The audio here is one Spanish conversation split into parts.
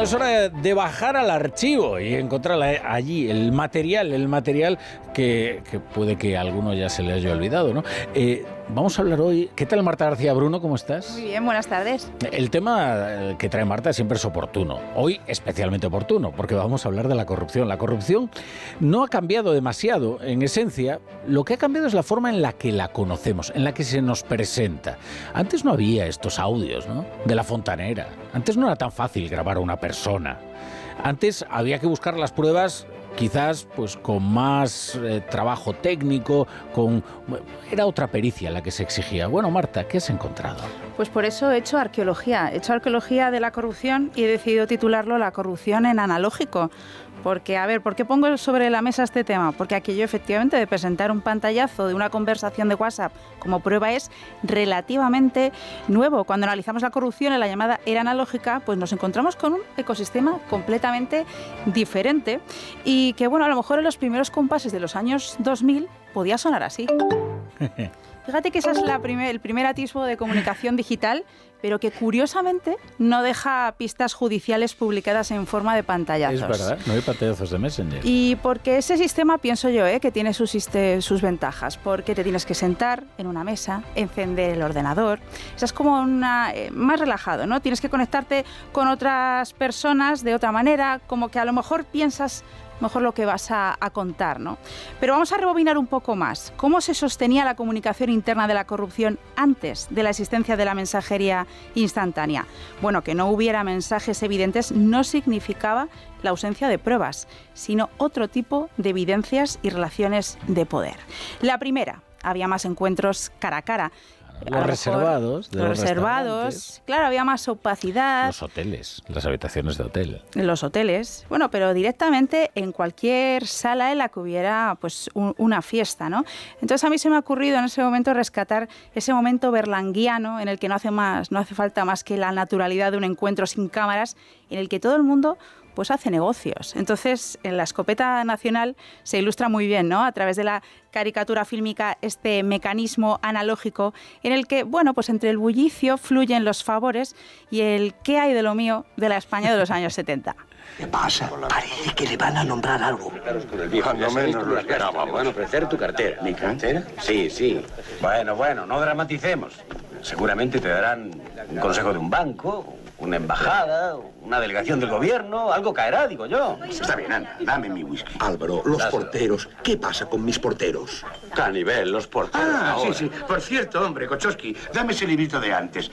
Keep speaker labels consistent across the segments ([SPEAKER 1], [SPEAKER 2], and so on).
[SPEAKER 1] es hora de bajar al archivo y encontrar allí el material que puede que a alguno ya se le haya olvidado, ¿no? Vamos a hablar hoy. ¿Qué tal, Marta García Bruno? ¿Cómo estás?
[SPEAKER 2] Muy bien, buenas tardes.
[SPEAKER 1] El tema que trae Marta siempre es oportuno. Hoy especialmente oportuno, porque vamos a hablar de la corrupción. La corrupción no ha cambiado demasiado. En esencia, lo que ha cambiado es la forma en la que la conocemos, en la que se nos presenta. Antes no había estos audios, ¿no?, de la fontanera. Antes no era tan fácil grabar a una persona. Antes había que buscar las pruebas quizás pues con más trabajo técnico, era otra pericia la que se exigía. Bueno, Marta, ¿qué has encontrado?
[SPEAKER 2] Pues por eso he hecho arqueología de la corrupción y he decidido titularlo La corrupción en analógico. Porque, a ver, ¿por qué pongo sobre la mesa este tema? Porque aquello efectivamente de presentar un pantallazo de una conversación de WhatsApp como prueba es relativamente nuevo. Cuando analizamos la corrupción en la llamada era analógica, pues nos encontramos con un ecosistema completamente diferente y que, bueno, a lo mejor en los primeros compases de los años 2000 podía sonar así. Fíjate que ese es el primer atisbo de comunicación digital, pero que curiosamente no deja pistas judiciales publicadas en forma de pantallazos.
[SPEAKER 1] Es verdad, no hay pantallazos de Messenger.
[SPEAKER 2] Y porque ese sistema, pienso yo, que tiene sus ventajas, porque te tienes que sentar en una mesa, encender el ordenador, eso es como más relajado, ¿no? Tienes que conectarte con otras personas de otra manera, como que a lo mejor piensas mejor lo que vas a contar, ¿no? Pero vamos a rebobinar un poco más. ¿Cómo se sostenía la comunicación interna de la corrupción antes de la existencia de la mensajería instantánea? Bueno, que no hubiera mensajes evidentes no significaba la ausencia de pruebas, sino otro tipo de evidencias y relaciones de poder. La primera, había más encuentros cara a cara.
[SPEAKER 1] Los reservados,
[SPEAKER 2] claro, había más opacidad.
[SPEAKER 1] Los hoteles, las habitaciones de hotel.
[SPEAKER 2] Los hoteles, bueno, pero directamente en cualquier sala en la que hubiera pues una fiesta, ¿no? Entonces a mí se me ha ocurrido en ese momento rescatar ese momento berlanguiano en el que no hace falta más que la naturalidad de un encuentro sin cámaras, en el que todo el mundo pues hace negocios. Entonces, en la escopeta nacional se ilustra muy bien, ¿no?, a través de la caricatura fílmica, este mecanismo analógico en el que, bueno, pues entre el bullicio fluyen los favores y el ¿qué hay de lo mío? De la España de los años 70.
[SPEAKER 3] ¿Qué pasa? Parece que le van a nombrar algo.
[SPEAKER 4] Cuando menos lo esperábamos. Van a ofrecer tu cartera.
[SPEAKER 3] ¿Mi cartera?
[SPEAKER 4] Sí. Bueno, no dramaticemos. Seguramente te darán un consejo de un banco, una embajada, una delegación del gobierno, algo caerá, digo yo.
[SPEAKER 3] Está bien, anda, dame mi whisky. Álvaro, los porteros. ¿Qué pasa con mis porteros?
[SPEAKER 4] Canivel, los porteros. Ahora.
[SPEAKER 3] Sí. Por cierto, hombre, Kochowski, dame ese librito de antes.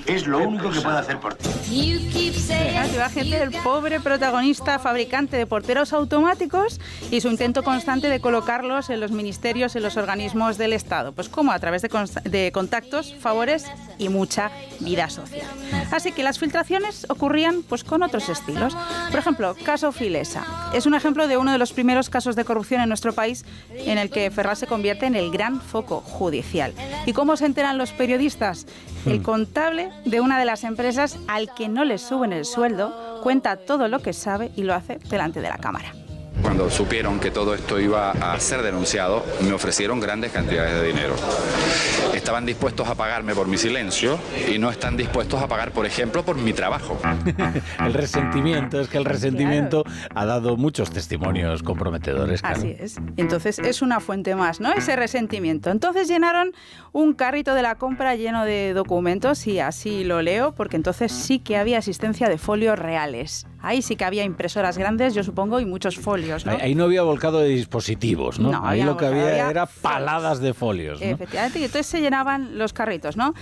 [SPEAKER 3] Es lo único que puedo hacer por ti.
[SPEAKER 2] Imagínate el pobre protagonista, fabricante de porteros automáticos y su intento constante de colocarlos en los ministerios, en los organismos del Estado. Pues como a través de contactos, favores y mucha vida social. Así que las filtraciones ocurrían pues con otros estilos. Por ejemplo, caso Filesa. Es un ejemplo de uno de los primeros casos de corrupción en nuestro país en el que Ferraz se convierte en el gran foco judicial. ¿Y cómo se enteran los periodistas? El contable de una de las empresas, al que no le suben el sueldo, cuenta todo lo que sabe y lo hace delante de la cámara.
[SPEAKER 5] Cuando supieron que todo esto iba a ser denunciado, me ofrecieron grandes cantidades de dinero. Estaban dispuestos a pagarme por mi silencio y no están dispuestos a pagar, por ejemplo, por mi trabajo.
[SPEAKER 1] El resentimiento ha dado muchos testimonios comprometedores. Claro.
[SPEAKER 2] Así es. Entonces es una fuente más, ¿no? Ese resentimiento. Entonces llenaron un carrito de la compra lleno de documentos y así lo leo, porque entonces sí que había existencia de folios reales. Ahí sí que había impresoras grandes, yo supongo, y muchos folios, ¿no?
[SPEAKER 1] Ahí no había volcado de dispositivos, ¿no? Ahí lo que había era paladas de folios, ¿no?
[SPEAKER 2] Efectivamente, y entonces se llenaban los carritos, ¿no?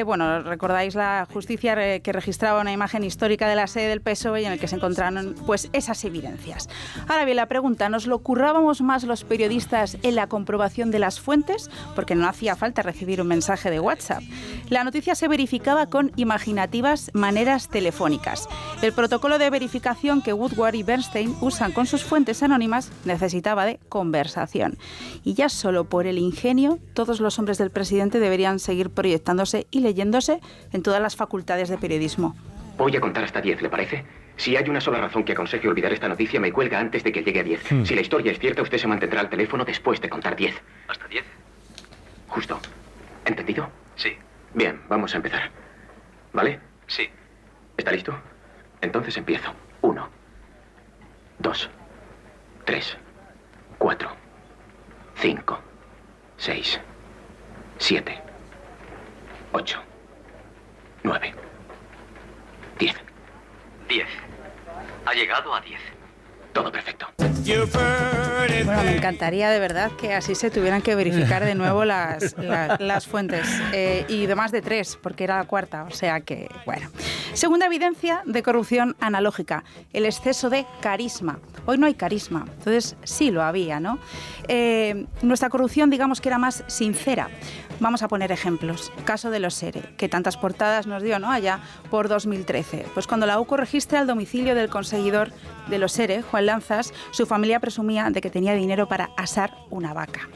[SPEAKER 2] Bueno, recordáis la justicia que registraba una imagen histórica de la sede del PSOE y en el que se encontraron, pues, esas evidencias. Ahora bien, la pregunta, ¿nos lo currábamos más los periodistas en la comprobación de las fuentes? Porque no hacía falta recibir un mensaje de WhatsApp. La noticia se verificaba con imaginativas maneras telefónicas. El protocolo de verificación que Woodward y Bernstein usan con sus fuentes anónimas necesitaba de conversación. Y ya solo por el ingenio, todos los hombres del presidente deberían seguir proyectándose y leyéndose en todas las facultades de periodismo.
[SPEAKER 6] Voy a contar hasta 10, ¿le parece? Si hay una sola razón que aconseje olvidar esta noticia, me cuelga antes de que llegue a 10. Si la historia es cierta, usted se mantendrá al teléfono después de contar 10.
[SPEAKER 7] ¿Hasta 10?
[SPEAKER 6] Justo. ¿Entendido?
[SPEAKER 7] Sí.
[SPEAKER 6] Bien, vamos a empezar. ¿Vale?
[SPEAKER 7] Sí.
[SPEAKER 6] ¿Está listo? Entonces empiezo. 1, 2, 3, 4, 5, 6, 7, 8, 9, 10.
[SPEAKER 7] 10. Ha llegado a 10.
[SPEAKER 6] Todo perfecto.
[SPEAKER 2] Bueno, me encantaría de verdad que así se tuvieran que verificar de nuevo las fuentes. Y de más de 3, porque era la cuarta. O sea que, bueno. Segunda evidencia de corrupción analógica, el exceso de carisma. Hoy no hay carisma, entonces sí lo había, ¿no? Nuestra corrupción, digamos que era más sincera. Vamos a poner ejemplos. Caso de los SERE, que tantas portadas nos dio, ¿no? Allá por 2013. Pues cuando la UCO registra el domicilio del conseguidor de los SERE, Juan Lanzas, su familia presumía de que tenía dinero para asar una vaca.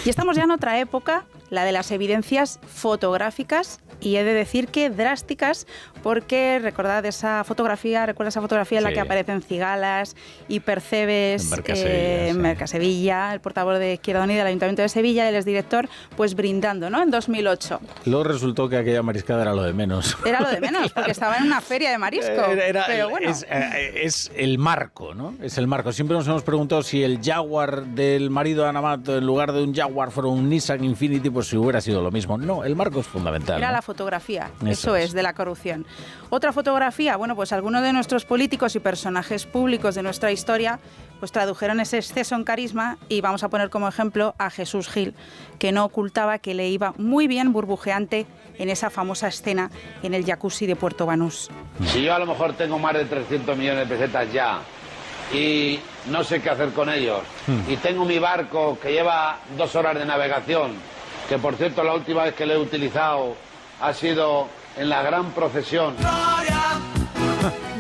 [SPEAKER 2] Y estamos ya en otra época, la de las evidencias fotográficas, y he de decir que drásticas, porque recuerda esa fotografía en la que aparecen cigalas y Percebes en Mercasevilla, el portavoz de Izquierda Unida del Ayuntamiento de Sevilla, el exdirector, pues brindando, ¿no? En 2008.
[SPEAKER 1] Luego resultó que aquella mariscada era lo de menos.
[SPEAKER 2] Era lo de menos, porque estaba en una feria de marisco. Pero bueno.
[SPEAKER 1] Es el marco, ¿no? Es el marco. Siempre nos hemos preguntado si el Jaguar del marido de Ana Mato, en lugar de un Jaguar, fuera un Nissan Infiniti, pues si hubiera sido lo mismo. No, el marco es fundamental.
[SPEAKER 2] Era, ¿no?, la fotografía. Eso es, de la corrupción. Otra fotografía, bueno, pues algunos de nuestros políticos y personajes públicos de nuestra historia pues tradujeron ese exceso en carisma, y vamos a poner como ejemplo a Jesús Gil, que no ocultaba que le iba muy bien burbujeante en esa famosa escena en el jacuzzi de Puerto Banús.
[SPEAKER 8] Si yo a lo mejor tengo más de 300 millones de pesetas ya y no sé qué hacer con ellos, y tengo mi barco que lleva 2 horas de navegación, que por cierto la última vez que lo he utilizado ha sido en la gran procesión.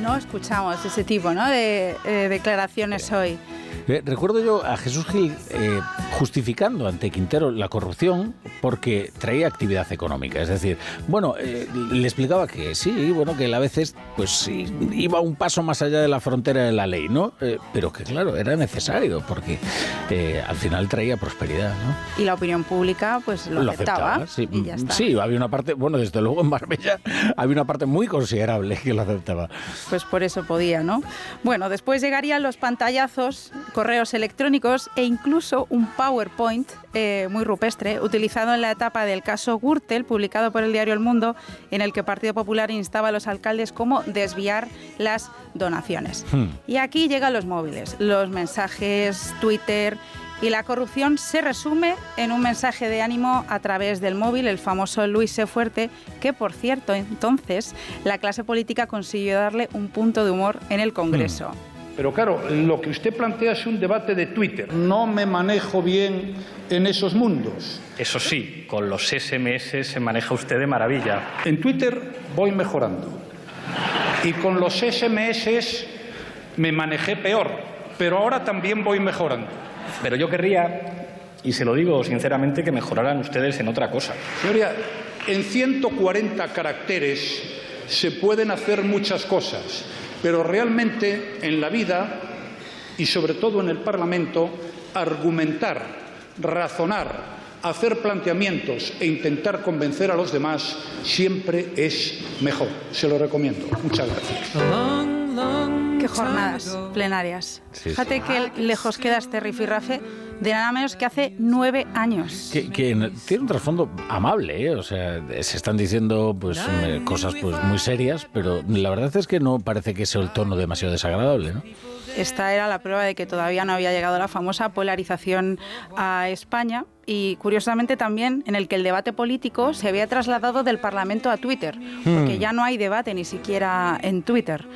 [SPEAKER 2] No escuchamos ese tipo, ¿no?, de declaraciones hoy.
[SPEAKER 1] Recuerdo yo a Jesús Gil justificando ante Quintero la corrupción porque traía actividad económica. Es decir, bueno, le explicaba que sí, bueno, que él a veces pues sí, iba un paso más allá de la frontera de la ley, ¿no? Pero que claro, era necesario porque al final traía prosperidad, ¿no?
[SPEAKER 2] Y la opinión pública pues lo aceptaba,
[SPEAKER 1] sí.
[SPEAKER 2] Y ya está.
[SPEAKER 1] Sí, había una parte, bueno, desde luego en Marbella había una parte muy considerable que lo aceptaba.
[SPEAKER 2] Pues por eso podía, ¿no? Bueno, después llegarían los pantallazos, correos electrónicos e incluso un PowerPoint muy rupestre, utilizado en la etapa del caso Gürtel, publicado por el diario El Mundo, en el que el Partido Popular instaba a los alcaldes cómo desviar las donaciones. Y aquí llegan los móviles, los mensajes, Twitter, y la corrupción se resume en un mensaje de ánimo a través del móvil, el famoso Luis Sé Fuerte, que por cierto, entonces, la clase política consiguió darle un punto de humor en el Congreso.
[SPEAKER 9] Pero claro, lo que usted plantea es un debate de Twitter. No me manejo bien en esos mundos.
[SPEAKER 10] Eso sí, con los SMS se maneja usted de maravilla.
[SPEAKER 9] En Twitter voy mejorando. Y con los SMS me manejé peor, pero ahora también voy mejorando.
[SPEAKER 10] Pero yo querría, y se lo digo sinceramente, que mejoraran ustedes en otra cosa.
[SPEAKER 9] Señoría, en 140 caracteres se pueden hacer muchas cosas. Pero realmente en la vida, y sobre todo en el Parlamento, argumentar, razonar, hacer planteamientos e intentar convencer a los demás siempre es mejor. Se lo recomiendo. Muchas gracias.
[SPEAKER 2] Qué jornadas plenarias. Sí. Fíjate que lejos queda este rifirrafe de nada menos que hace 9 años.
[SPEAKER 1] Que tiene un trasfondo amable, ¿eh? O sea, se están diciendo pues cosas pues muy serias, pero la verdad es que no parece que sea el tono demasiado desagradable, ¿no?
[SPEAKER 2] Esta era la prueba de que todavía no había llegado la famosa polarización a España, y curiosamente también en el que el debate político se había trasladado del Parlamento a Twitter, porque ya no hay debate ni siquiera en Twitter.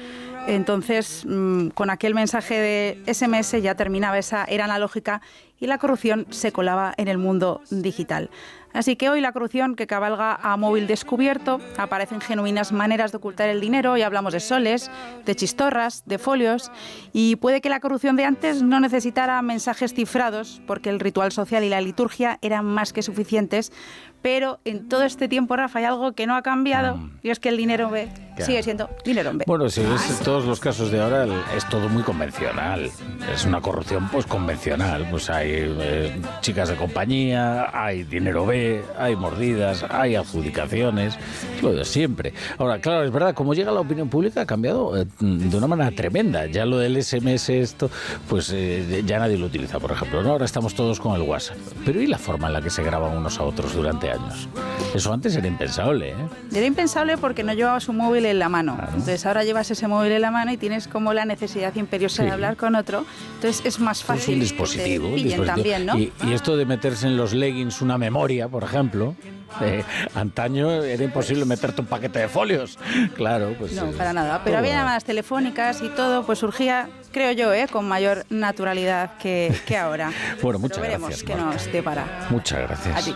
[SPEAKER 2] Entonces, con aquel mensaje de SMS ya terminaba esa era analógica y la corrupción se colaba en el mundo digital. Así que hoy la corrupción, que cabalga a móvil descubierto, aparecen genuinas maneras de ocultar el dinero, y hablamos de soles, de chistorras, de folios, y puede que la corrupción de antes no necesitara mensajes cifrados, porque el ritual social y la liturgia eran más que suficientes, Pero en todo este tiempo, Rafa, hay algo que no ha cambiado y es que el dinero B sigue siendo dinero B.
[SPEAKER 1] Bueno, si ves todos los casos de ahora, es todo muy convencional. Es una corrupción pues convencional. Pues hay chicas de compañía, hay dinero B, hay mordidas, hay adjudicaciones, lo de siempre. Ahora, claro, es verdad, como llega a la opinión pública ha cambiado de una manera tremenda. Ya lo del SMS, esto, pues ya nadie lo utiliza, por ejemplo, ¿no? Ahora estamos todos con el WhatsApp. Pero ¿y la forma en la que se graban unos a otros durante años? Eso antes era impensable, ¿eh?
[SPEAKER 2] Era impensable porque no llevabas un móvil en la mano. Claro. Entonces ahora llevas ese móvil en la mano y tienes como la necesidad imperiosa de hablar con otro. Entonces es más fácil.
[SPEAKER 1] Es un dispositivo.
[SPEAKER 2] También, ¿no?
[SPEAKER 1] Y esto de meterse en los leggings una memoria, por ejemplo, antaño era imposible meterte un paquete de folios. Claro, pues.
[SPEAKER 2] No, para nada. Pero había llamadas telefónicas y todo, pues surgía, creo yo, con mayor naturalidad que ahora.
[SPEAKER 1] Bueno, muchas
[SPEAKER 2] gracias. Veremos qué nos depara.
[SPEAKER 1] Muchas gracias.
[SPEAKER 2] A ti.